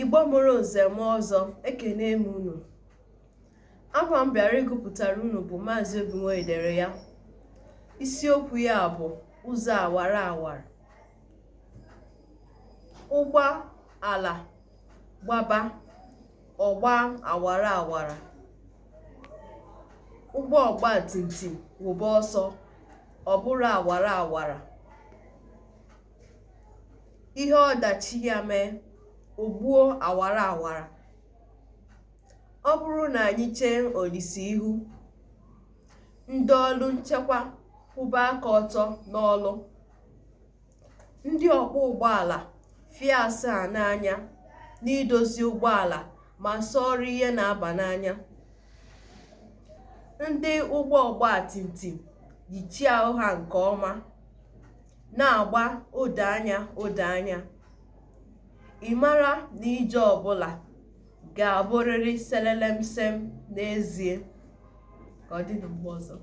Igbo mụrụ nze m ọzọ, ekene m unu. Afa m bịara ịgụpụtara unu bụ Maazị Obinwe dere ya. Isiokwu ya bụ ụzọ awara awara. Ụgbọ ala gbaba, ọgba awara awara. Ụgbọ ọgba timtim wụba ọsọ, ọ bụrụ awara awara. Ihe ọdachi ya mee, o gbuo awara awara. Ọ bụrụ na anyị chee Olise ihu, ndị ọrụ nchekwa kwụba aka ọtọ n'ọlụ. Ndị ọkwọ ụgbọala fịa asaa n'anya n'idozi ụgbọala ma sọọrọ ihe na-aba n'anya. Ndị ụgbọ ọgba timtim yichie ahụ ha nke ọma na-agba odo anya odo anya. Ị mara na ije ọbụla ga-abụrịrị selelemsem n'ezie. Ka ọ dị na mgbe ọzọ.